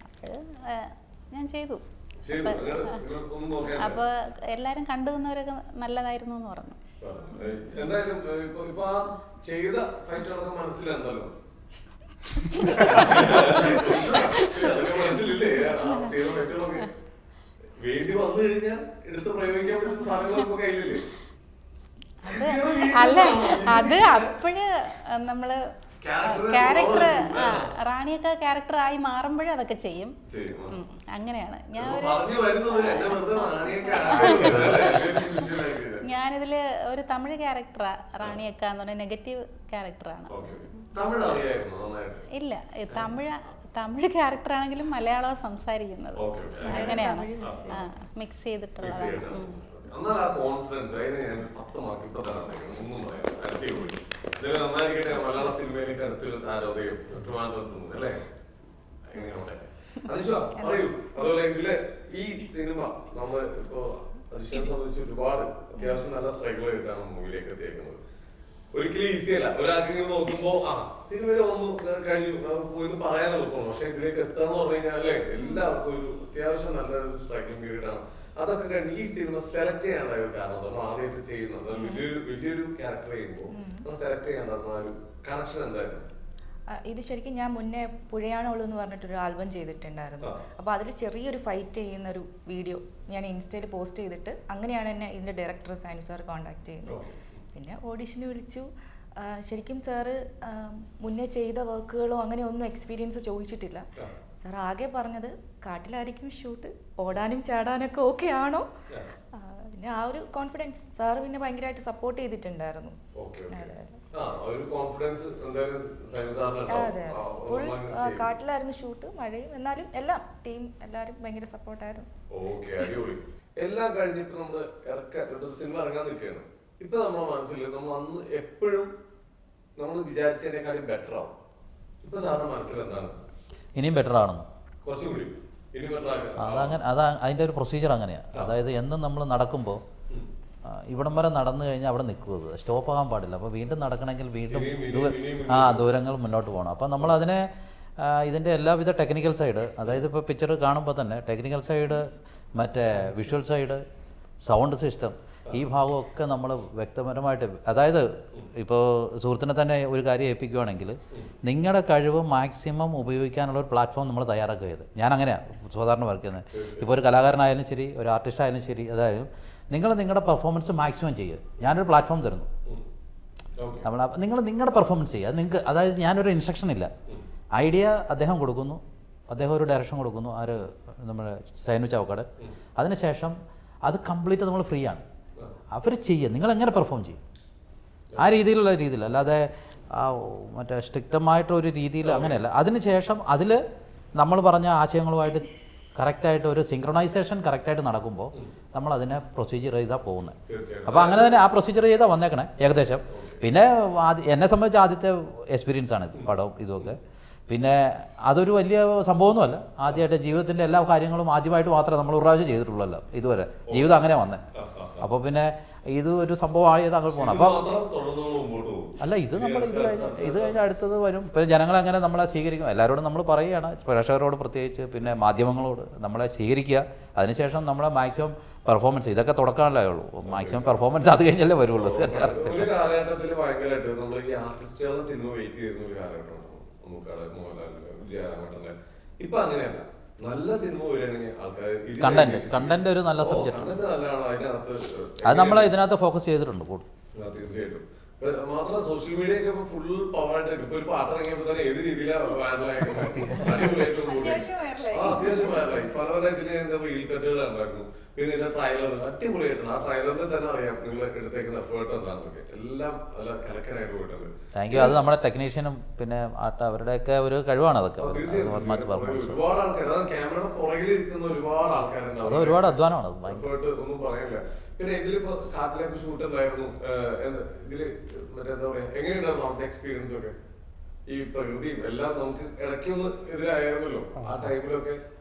അപ്പോൾ ഞാൻ ചെയ്തു. അപ്പൊ എല്ലാരും കണ്ടു വന്നവരൊക്കെ നല്ലതായിരുന്നു എന്ന് പറഞ്ഞു. എന്തായാലും ഇപ്പൊ ആ ചെയ്ത ഫൈറ്റുകളൊക്കെ മനസ്സിലുണ്ടല്ലോ, മനസ്സിലില്ലേ? ചെയ്ത ഫൈറ്റുകളൊക്കെ വേണ്ടി വന്നു കഴിഞ്ഞാൽ എടുത്ത് പ്രയോഗിക്കാൻ പറ്റുന്ന സാധനങ്ങളൊക്കെ കയ്യിലില്ലേ? അല്ല അത് അപ്പോഴ് നമ്മള് ക്യാരക്ടർ റാണിയൊക്കെ ക്യാരക്ടർ ആയി മാറുമ്പോഴേ അതൊക്കെ ചെയ്യും. അങ്ങനെയാണ് ഞാനിതില് ഒരു തമിഴ് ക്യാരക്ടറാ റാണിയൊക്കെ എന്ന് പറഞ്ഞ നെഗറ്റീവ് ക്യാരക്ടറാണ്. ഇല്ല തമിഴ് ക്യാരക്ടർ ആണെങ്കിലും മലയാളം സംസാരിക്കുന്നത് അങ്ങനെയാണ്, മിക്സ് ചെയ്തിട്ടുള്ളതാണ്. എന്നാൽ ആ കോൺഫിഡൻസ് ഞാൻ 10 മാർക്ക് ഇപ്പൊ ഒന്നും പറയാം. അടിപൊളി നന്നായിരിക്കട്ടെ. മലയാള സിനിമയിലേക്ക് അടുത്തൊരു താരോദയം ട്രിവാൻഡ്രത്ത് അല്ലേ? എങ്ങനെയാവട്ടെ അതിശ പറയൂ. അതുപോലെ ഇതിലെ ഈ സിനിമ നമ്മൾ ഇപ്പോ അതിശയെ സംബന്ധിച്ച് ഒരുപാട് അത്യാവശ്യം നല്ല സ്ട്രഗിളായിട്ടാണ് മൂവിയിലേക്ക് എത്തിയേക്കുന്നത്. ഒരിക്കലും ഈസി അല്ല. ഒരാൾക്ക് നോക്കുമ്പോ സിനിമയിൽ വന്നു കഴിഞ്ഞു പോയി പറയാൻ എളുപ്പമാണ്, പക്ഷെ ഇതിലേക്ക് എത്താന്ന് പറഞ്ഞു കഴിഞ്ഞാൽ അല്ലേ എല്ലാവർക്കും ഒരു അത്യാവശ്യം നല്ലൊരു സ്ട്രഗിളിംഗ് പീരീഡ് ആണ്. അതൊക്കെ കഴിഞ്ഞ് ഈ സിനിമ സെലക്ട് ചെയ്യാനുള്ള ഒരു കാരണം നമ്മൾ ആദ്യമായിട്ട് ചെയ്യുന്നത് വലിയൊരു ക്യാരക്ടർ ചെയ്യുമ്പോൾ സെലക്ട് ചെയ്യാനുള്ള ഒരു കണക്ഷൻ എന്തായിരുന്നു? ഇത് ശരിക്കും ഞാൻ മുന്നേ പുഴയാണോളൂ എന്ന് പറഞ്ഞിട്ടൊരു ആൽബം ചെയ്തിട്ടുണ്ടായിരുന്നു. അപ്പോൾ അതിൽ ചെറിയൊരു ഫൈറ്റ് ചെയ്യുന്ന ഒരു വീഡിയോ ഞാൻ ഇൻസ്റ്റയിൽ പോസ്റ്റ് ചെയ്തിട്ട് അങ്ങനെയാണ് എന്നെ ഇതിൻ്റെ ഡയറക്ടർ സൈനു സാർ കോൺടാക്ട് ചെയ്യുന്നത്. പിന്നെ ഓഡിഷന് വിളിച്ചു. ശരിക്കും സാറ് മുന്നേ ചെയ്ത വർക്കുകളോ അങ്ങനെ ഒന്നും എക്സ്പീരിയൻസ് ചോദിച്ചിട്ടില്ല. സാർ ആകെ പറഞ്ഞത് കാട്ടിലായിരിക്കും ഷൂട്ട്, ഓടാനും ചാടാനൊക്കെ ഓക്കെ ആണോ, പിന്നെ ആ ഒരു കോൺഫിഡൻസ് സാറ് പിന്നെ ഭയങ്കരമായിട്ട് സപ്പോർട്ട് ചെയ്തിട്ടുണ്ടായിരുന്നു. ഓക്കെ അതെ അതെ ഒരു കോൺഫിഡൻസ് എന്തായാലും സൈനു സാറിന് അതെ ഫുൾ കാട്ടിലായിരുന്നു ഷൂട്ട്, മഴയും, എന്നാലും എല്ലാം ടീം എല്ലാവരും ഭയങ്കര സപ്പോർട്ടായിരുന്നു. ഓക്കെ അടിപൊളി. എല്ലാം കഴിഞ്ഞിട്ട് നമ്മള് സിനിമ ഇറങ്ങാൻ നിൽക്കുകയാണ്. ഇപ്പൊ നമ്മുടെ മനസ്സിൽ നമ്മൾ അന്ന് എപ്പോഴും നമ്മൾ വിചാരിച്ചതിനേക്കാളും ബെറ്റർ ആവും. ഇപ്പൊ സാറിന്റെ മനസ്സിൽ എന്താണ്? ഇനിയും ബെറ്റർ ആണെന്ന്. കുറച്ചുകൂടി ഇനി ബെറ്റർ ആക്കാം. അതങ്ങനെ അതിൻ്റെ ഒരു പ്രൊസീജിയർ അങ്ങനെയാണ്. അതായത് എന്നും നമ്മൾ നടക്കുമ്പോൾ ഇവിടം വരെ നടന്നു കഴിഞ്ഞാൽ അവിടെ നിൽക്കുക, സ്റ്റോപ്പ് ആകാൻ പാടില്ല. അപ്പോൾ വീണ്ടും നടക്കണമെങ്കിൽ വീണ്ടും ദൂരങ്ങൾ മുന്നോട്ട് പോകണം. അപ്പോൾ നമ്മളതിനെ ഇതിൻ്റെ എല്ലാവിധ ടെക്നിക്കൽ സൈഡ്, അതായത് ഇപ്പോൾ പിക്ചർ കാണുമ്പോൾ തന്നെ ടെക്നിക്കൽ സൈഡ്, മറ്റേ വിഷ്വൽ സൈഡ്, സൗണ്ട് സിസ്റ്റം, ഈ ഭാഗമൊക്കെ നമ്മൾ വ്യക്തപരമായിട്ട്, അതായത് ഇപ്പോൾ സുഹൃത്തിനെ തന്നെ ഒരു കാര്യം ഏൽപ്പിക്കുകയാണെങ്കിൽ നിങ്ങളുടെ കഴിവ് മാക്സിമം ഉപയോഗിക്കാനുള്ള ഒരു പ്ലാറ്റ്ഫോം നമ്മൾ തയ്യാറാക്കുക ചെയ്ത്. ഞാൻ അങ്ങനെയാണ് സാധാരണ വർക്ക് ചെയ്യുന്നത്. ഇപ്പോൾ ഒരു കലാകാരനായാലും ശരി, ഒരു ആർട്ടിസ്റ്റ് ആയാലും ശരി, അതായത് നിങ്ങളുടെ പെർഫോമൻസ് മാക്സിമം ചെയ്യുക. ഞാനൊരു പ്ലാറ്റ്ഫോം തരുന്നു, നിങ്ങളുടെ പെർഫോമൻസ് ചെയ്യുക. നിങ്ങൾക്ക്, അതായത് ഞാനൊരു ഇൻസ്ട്രക്ഷൻ ഇല്ല, ഐഡിയ അദ്ദേഹം കൊടുക്കുന്നു, അദ്ദേഹം ഒരു ഡയറക്ഷൻ കൊടുക്കുന്നു, ആര് നമ്മുടെ സൈനു ചാവക്കാട്. അതിനുശേഷം അത് കംപ്ലീറ്റ് നമ്മൾ ഫ്രീ ആണ്. അവർ ചെയ്യുക, നിങ്ങളെങ്ങനെ പെർഫോം ചെയ്യും ആ രീതിയിലുള്ള രീതിയിൽ, അല്ലാതെ മറ്റേ സ്ട്രിക്റ്റമായിട്ടൊരു രീതിയിൽ അങ്ങനെയല്ല. അതിനുശേഷം അതിൽ നമ്മൾ പറഞ്ഞ ആശയങ്ങളുമായിട്ട് കറക്റ്റായിട്ട് ഒരു സിങ്ക്രണൈസേഷൻ കറക്റ്റായിട്ട് നടക്കുമ്പോൾ നമ്മൾ അതിനെ പ്രൊസീജിയർ ചെയ്താൽ പോകുന്നത്. അപ്പോൾ അങ്ങനെ തന്നെ ആ പ്രൊസീജിയർ ചെയ്താൽ വന്നേക്കണേ ഏകദേശം. പിന്നെ എന്നെ സംബന്ധിച്ച് ആദ്യത്തെ എക്സ്പീരിയൻസ് ആണ് ഇത്, പടവും ഇതുമൊക്കെ. പിന്നെ അതൊരു വലിയ സംഭവമൊന്നുമല്ല. ആദ്യമായിട്ട് ജീവിതത്തിൻ്റെ എല്ലാ കാര്യങ്ങളും ആദ്യമായിട്ട് മാത്രമേ നമ്മൾ ഒരു പ്രാവശ്യം ചെയ്തിട്ടുള്ളല്ലോ ഇതുവരെ. ജീവിതം അങ്ങനെ വന്നേ. അപ്പോൾ പിന്നെ ഇത് ഒരു സംഭവമായിട്ട് അങ്ങോട്ട് പോകണം. അപ്പം അല്ല, ഇത് നമ്മൾ ഇത് കഴിഞ്ഞ് അടുത്തത് വരും. പിന്നെ ജനങ്ങളെങ്ങനെ നമ്മളെ സ്വീകരിക്കും, എല്ലാവരോടും നമ്മൾ പറയുകയാണ്, പ്രേക്ഷകരോട് പ്രത്യേകിച്ച്, പിന്നെ മാധ്യമങ്ങളോട് നമ്മളെ സ്വീകരിക്കുക. അതിനുശേഷം നമ്മളെ മാക്സിമം പെർഫോമൻസ്, ഇതൊക്കെ തുടക്കാനല്ലേ ഉള്ളൂ, മാക്സിമം പെർഫോമൻസ് അത് കഴിഞ്ഞല്ലേ വരുള്ളൂ. ഒരു കാലഘട്ടത്തിൽ ഭയങ്കരമായിട്ട് നമ്മൾ ഈ ആർട്ടിസ്റ്റുകളുടെ സിനിമ വെയിറ്റ് ചെയ്യുന്ന ഒരു കാലഘട്ടമാണ് ഇപ്പൊ അങ്ങനെയല്ല. നല്ല സിനിമ വരികയാണെങ്കിൽ ആൾക്കാർ കണ്ടന്റ് ഒരു നല്ല സബ്ജക്ട്, നല്ലതാണ്. അതിനകത്ത് അത് നമ്മൾ ഇതിനകത്ത് ഫോക്കസ് ചെയ്തിട്ടുണ്ട് കൂടുതൽ. തീർച്ചയായിട്ടും. മാത്രമല്ല സോഷ്യൽ മീഡിയ ഒക്കെ ഫുൾ പവറായിട്ട് ഇപ്പൊ ഒരു പാട്ട് ഇറങ്ങിയപ്പോൾ തന്നെ ഏത് രീതിയിലാണ് അത്യാവശ്യം വൈറലായി. പല പല ഇതില് റീൽ കട്ടുകൾ ഉണ്ടായിരുന്നു. പിന്നെ ഇതിന്റെ ട്രailer അടിപൊളിയായിട്ടുണ്ട്. ആ ട്രailerൽ തന്നെ അറിയാം നിങ്ങൾ എടുത്തേക്കുന്ന എഫേർട്ട് എന്താണെന്നൊക്കെ. എല്ലാം നല്ല കലക്കനായിട്ട് പോയിട്ടുണ്ട്. Thank you. അത് നമ്മുടെ ടെക്നീഷ്യനും പിന്നെ അവരുടെയൊക്കെ ഒരു കഴിവാണ് അതൊക്കെ. ഒരുപാട് ആൾക്കാർ, അതാണ് ക്യാമറയുടെ പുറകിലിരിക്കുന്ന ഒരുപാട് ആൾക്കാരുണ്ട്. അത് ഒരുപാട് അധ്വാനമാണ്. എഫേർട്ട് ഒന്നും പറയാനില്ല. പിന്നെ ഇതിലിപ്പോ കാട്ടിലേക്ക് ഷൂട്ട് ഉണ്ടായിരുന്നു. ഇതില് മറ്റേന്താ പറയാ, എങ്ങനെയുണ്ടായിരുന്നു അവിടുത്തെ എക്സ്പീരിയൻസ് ഒക്കെ? ഈ പ്രകൃതിയും എല്ലാം നമുക്ക് ഇടയ്ക്കൊന്ന് എതിരായിരുന്നല്ലോ ആ ടൈമിലൊക്കെ.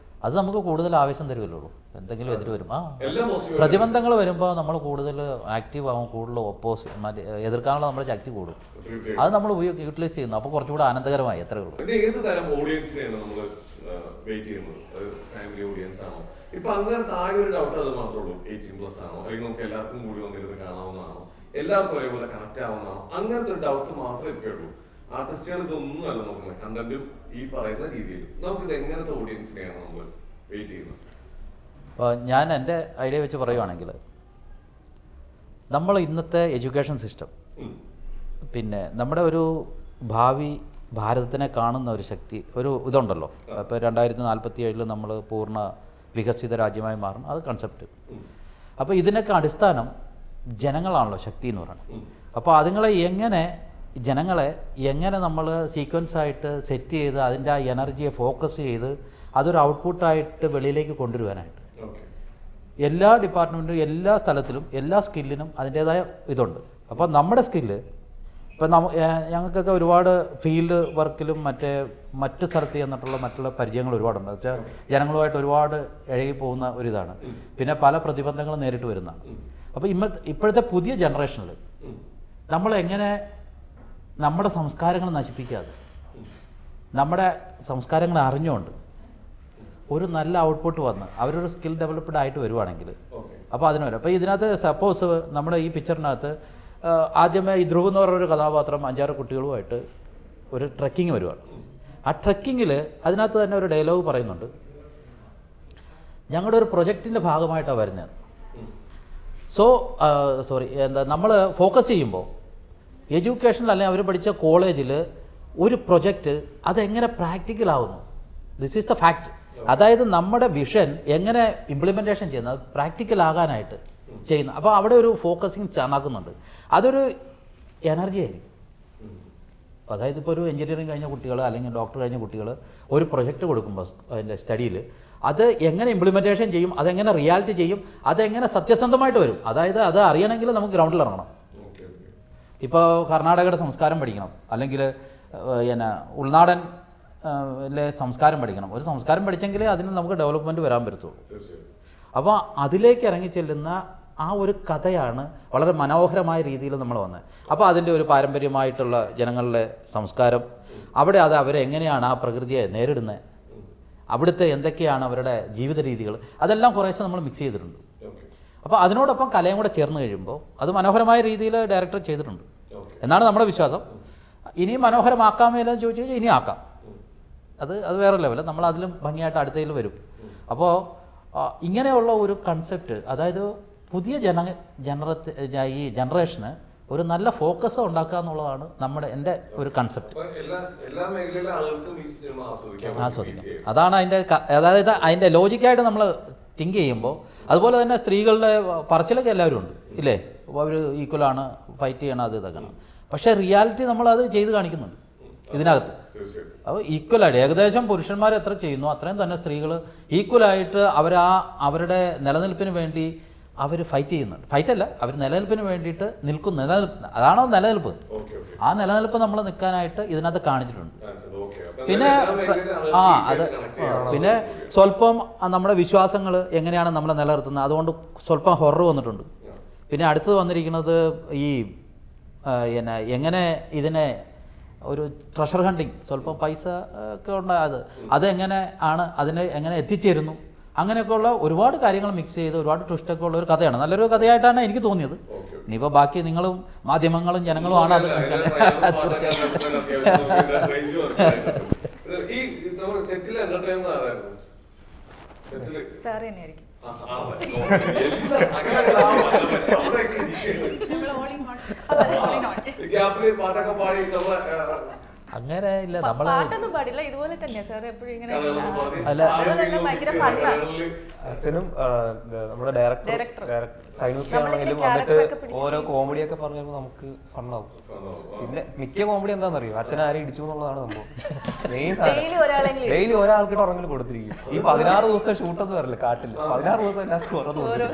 അത് നമുക്ക് കൂടുതൽ ആവേശം തരുമല്ലോ. എന്തെങ്കിലും എതിര് വരും, പ്രതിബന്ധങ്ങൾ വരുമ്പോൾ നമ്മൾ കൂടുതൽ ആക്റ്റീവ് ആവും, കൂടുതൽ മറ്റേ എതിർക്കാനുള്ള നമ്മുടെ ശക്തി കൂടും. അത് നമ്മൾ യൂട്ടിലൈസ് ചെയ്യുന്നു. അപ്പോൾ കുറച്ചുകൂടെ ആനന്ദകരമായി. എത്രയേ ഉള്ളൂ. ഏത് തരം ഓഡിയൻസിനെയാണ് നമ്മൾ വെയിറ്റ് ചെയ്യുന്നത്? ഫാമിലി ഓഡിയൻസ് ആണോ? ഇപ്പൊ അങ്ങനത്തെ ആകെ ഒരു ഡൗട്ട് അത് മാത്രമേ ഉള്ളൂ. 18+ ആണോ, അല്ലെങ്കിൽ നമുക്ക് എല്ലാവർക്കും കൂടി വന്നിരുന്ന് കാണാവുന്നതാണോ, എല്ലാവർക്കും ഒരേപോലെ കണക്ട് ആവുന്നതാണോ? അങ്ങനത്തെ ഒരു ഡൗട്ട് മാത്രമേ ഇപ്പൊ ഉള്ളൂ. ആർട്ടിസ്റ്റുകൾ ഇതൊന്നും അല്ല നോക്കുന്നത്, കണ്ടന്റും ഈ പറയുന്ന രീതിയിൽ. നമുക്കിത് എങ്ങനത്തെ ഓഡിയൻസിനെയാണ് നമ്മൾ വെയിറ്റ് ചെയ്യുന്നത്? ഞാൻ എൻ്റെ ഐഡിയ വെച്ച് പറയുവാണെങ്കിൽ, നമ്മൾ ഇന്നത്തെ എഡ്യൂക്കേഷൻ സിസ്റ്റം, പിന്നെ നമ്മുടെ ഒരു ഭാവി ഭാരതത്തിനെ കാണുന്ന ഒരു ശക്തി, ഒരു ഇതുണ്ടല്ലോ. ഇപ്പോൾ 2047 നമ്മൾ പൂർണ്ണ വികസിത രാജ്യമായി മാറും, അത് കൺസെപ്റ്റ്. അപ്പോൾ ഇതിനൊക്കെ അടിസ്ഥാനം ജനങ്ങളാണല്ലോ, ശക്തി എന്ന് പറയുന്നത്. അപ്പോൾ ജനങ്ങളെ എങ്ങനെ നമ്മൾ സീക്വൻസായിട്ട് സെറ്റ് ചെയ്ത് അതിൻ്റെ ആ എനർജിയെ ഫോക്കസ് ചെയ്ത് അതൊരു ഔട്ട്പുട്ടായിട്ട് വെളിയിലേക്ക് കൊണ്ടുവരുവാനായിട്ട് എല്ലാ ഡിപ്പാർട്ട്മെൻറ്റും, എല്ലാ സ്ഥലത്തിലും, എല്ലാ സ്കില്ലിനും അതിൻ്റേതായ ഇതുണ്ട്. അപ്പോൾ നമ്മുടെ സ്കില്ല് ഇപ്പം ഞങ്ങൾക്കൊക്കെ ഒരുപാട് ഫീൽഡ് വർക്കിലും മറ്റ് സ്ഥലത്ത് ചെന്നിട്ടുള്ള മറ്റുള്ള പരിചയങ്ങൾ ഒരുപാടുണ്ട്. വെച്ചാൽ ജനങ്ങളുമായിട്ട് ഒരുപാട് ഇഴകി പോകുന്ന ഒരിതാണ്. പിന്നെ പല പ്രതിബന്ധങ്ങളും നേരിട്ട് വരുന്നതാണ്. അപ്പോൾ ഇപ്പോഴത്തെ പുതിയ ജനറേഷനിൽ നമ്മൾ എങ്ങനെ നമ്മുടെ സംസ്കാരങ്ങൾ നശിപ്പിക്കാതെ, നമ്മുടെ സംസ്കാരങ്ങൾ അറിഞ്ഞുകൊണ്ട് ഒരു നല്ല ഔട്ട്പുട്ട് വന്ന് അവരൊരു സ്കിൽ ഡെവലപ്ഡ് ആയിട്ട് വരുവാണെങ്കിൽ, അപ്പോൾ അതിന് വരും. അപ്പോൾ ഇതിനകത്ത് സപ്പോസ് നമ്മുടെ ഈ പിക്ചറിനകത്ത് ആദ്യമേ ഈ ധ്രുവ് എന്ന് പറഞ്ഞൊരു കഥാപാത്രം 5-6 കുട്ടികളുമായിട്ട് ഒരു ട്രെക്കിങ് വരുവാണ്. ആ ട്രെക്കിങ്ങിൽ അതിനകത്ത് തന്നെ ഒരു ഡയലോഗ് പറയുന്നുണ്ട്, ഞങ്ങളുടെ ഒരു പ്രൊജക്റ്റിൻ്റെ ഭാഗമായിട്ടാണ് വരുന്നത്. നമ്മൾ ഫോക്കസ് ചെയ്യുമ്പോൾ എഡ്യൂക്കേഷനിൽ അല്ലെങ്കിൽ അവർ പഠിച്ച കോളേജിൽ ഒരു പ്രൊജക്റ്റ് അതെങ്ങനെ പ്രാക്ടിക്കലാവുന്നു, ദിസ് ഈസ് ദ ഫാക്റ്റ്. അതായത് നമ്മുടെ വിഷൻ എങ്ങനെ ഇംപ്ലിമെൻറ്റേഷൻ ചെയ്യുന്നത് പ്രാക്ടിക്കൽ ആകാനായിട്ട് ചെയ്യുന്നത്. അപ്പോൾ അവിടെ ഒരു ഫോക്കസിങ് നടക്കുന്നുണ്ട്. അതൊരു എനർജി ആയിരിക്കും. അതായത് ഇപ്പോൾ ഒരു എഞ്ചിനീയറിംഗ് കഴിഞ്ഞ കുട്ടികൾ അല്ലെങ്കിൽ ഡോക്ടർ കഴിഞ്ഞ കുട്ടികൾ ഒരു പ്രൊജക്റ്റ് കൊടുക്കുമ്പോൾ അതിൻ്റെ സ്റ്റഡിയിൽ അത് എങ്ങനെ ഇംപ്ലിമെൻറ്റേഷൻ ചെയ്യും, അതെങ്ങനെ റിയാലിറ്റി ചെയ്യും, അതെങ്ങനെ സത്യസന്ധമായിട്ട് വരും. അതായത് അത് അറിയണമെങ്കിൽ നമുക്ക് ഗ്രൗണ്ടിൽ ഇറങ്ങണം. ഇപ്പോൾ കർണാടകയുടെ സംസ്കാരം പഠിക്കണം, അല്ലെങ്കിൽ പിന്നെ ഉൾനാടൻ സംസ്കാരം പഠിക്കണം. ഒരു സംസ്കാരം പഠിച്ചെങ്കിൽ അതിന് നമുക്ക് ഡെവലപ്മെൻറ്റ് വരാൻ പറ്റത്തുള്ളൂ. അപ്പോൾ അതിലേക്ക് ഇറങ്ങി ചെല്ലുന്ന ആ ഒരു കഥയാണ് വളരെ മനോഹരമായ രീതിയിൽ നമ്മൾ വന്നത്. അപ്പോൾ അതിൻ്റെ ഒരു പാരമ്പര്യമായിട്ടുള്ള ജനങ്ങളുടെ സംസ്കാരം, അവിടെ അത് അവരെങ്ങനെയാണ് ആ പ്രകൃതിയെ നേരിടുന്നത്, അവിടുത്തെ എന്തൊക്കെയാണ് അവരുടെ ജീവിത രീതികൾ, അതെല്ലാം കുറേശ്ശെ നമ്മൾ മിക്സ് ചെയ്തിട്ടുണ്ട്. അപ്പോൾ അതിനോടൊപ്പം കലയും കൂടെ ചേർന്ന് കഴിയുമ്പോൾ അത് മനോഹരമായ രീതിയിൽ ഡയറക്ടർ ചെയ്തിട്ടുണ്ട് എന്നാണ് നമ്മുടെ വിശ്വാസം. ഇനിയും മനോഹരമാക്കാമേലെന്ന് ചോദിച്ചു കഴിഞ്ഞാൽ ഇനി ആക്കാം. അത് വേറെ ലെവൽ, നമ്മൾ അതിലും ഭംഗിയായിട്ട് അടുത്തതിൽ വരും. അപ്പോൾ ഇങ്ങനെയുള്ള ഒരു കൺസെപ്റ്റ്, അതായത് പുതിയ ഈ ജനറേഷന് ഒരു നല്ല ഫോക്കസ് ഉണ്ടാക്കുക എന്നുള്ളതാണ് എൻ്റെ ഒരു കൺസെപ്റ്റ്. ആസ്വദിക്കാം, അതാണ് അതിൻ്റെ. അതായത് അതിൻ്റെ ലോജിക്കായിട്ട് നമ്മൾ തിങ്ക് ചെയ്യുമ്പോൾ, അതുപോലെ തന്നെ സ്ത്രീകളുടെ പറച്ചിലൊക്കെ എല്ലാവരും ഉണ്ട് ഇല്ലേ, അവർ ഈക്വലാണ്, ഫൈറ്റ് ചെയ്യണം, അത് ഇതൊക്കെ. പക്ഷേ റിയാലിറ്റി നമ്മളത് ചെയ്ത് കാണിക്കുന്നുണ്ട് ഇതിനകത്ത്. അപ്പോൾ ഈക്വലായിട്ട് ഏകദേശം പുരുഷന്മാർ എത്ര ചെയ്യുന്നു അത്രയും തന്നെ സ്ത്രീകൾ ഈക്വലായിട്ട് അവരുടെ നിലനിൽപ്പിന് വേണ്ടി അവർ ഫൈറ്റ് ചെയ്യുന്നുണ്ട്. ഫൈറ്റല്ല, അവർ നിലനിൽപ്പിന് വേണ്ടിയിട്ട് അതാണോ നിലനിൽപ്പ്. ആ നിലനിൽപ്പ് നമ്മൾ നിൽക്കാനായിട്ട് ഇതിനകത്ത് കാണിച്ചിട്ടുണ്ട്. പിന്നെ പിന്നെ സ്വല്പം നമ്മുടെ വിശ്വാസങ്ങൾ എങ്ങനെയാണ് നമ്മളെ നിലനിർത്തുന്നത്, അതുകൊണ്ട് സ്വല്പം ഹൊറർ വന്നിട്ടുണ്ട്. പിന്നെ അടുത്തത് വന്നിരിക്കുന്നത് ഈ എങ്ങനെ ഇതിനെ ഒരു ട്രഷർ ഹണ്ടിങ്, സ്വല്പം പൈസ ഒക്കെ ഉണ്ട്, അതെങ്ങനെ ആണ് അതിനെ എങ്ങനെ എത്തിച്ചേരുന്നു, അങ്ങനെയൊക്കെയുള്ള ഒരുപാട് കാര്യങ്ങൾ മിക്സ് ചെയ്ത് ഒരുപാട് ട്വിസ്റ്റൊക്കെ ഉള്ള ഒരു കഥയാണ്. നല്ലൊരു കഥയായിട്ടാണ് എനിക്ക് തോന്നിയത്. ഇനിയിപ്പോൾ ബാക്കി നിങ്ങളും മാധ്യമങ്ങളും ജനങ്ങളും ആണ് അത്. സാർ തന്നെയായിരിക്കും. അങ്ങനെ ഇല്ല, നമ്മൾ പാട്ടൊന്നും പാടില്ല, ഇതുപോലെ തന്നെയാ സാർ എപ്പോഴും ഇങ്ങനെ. അച്ഛനും നമ്മുടെ ഡയറക്ടർ സൈനുക്കാണെങ്കിലും വന്നിട്ട് ഓരോ കോമഡിയൊക്കെ പറഞ്ഞപ്പോൾ നമുക്ക് ഫണ്ണാവും. പിന്നെ മിക്ക കോമഡി എന്താണെന്നറിയോ, അച്ഛൻ ആരെ ഇടിച്ചു എന്നുള്ളതാണ് സംഭവം. മെയിൻ ഡെയിലി ഒരാൾക്കിട്ട് ഉറങ്ങൽ കൊടുത്തിരിക്കും. ഈ 16 ദിവസത്തെ ഷൂട്ടൊന്നും വരില്ല കാട്ടിൽ, 16 ദിവസം എല്ലാവർക്കും ഓരോ.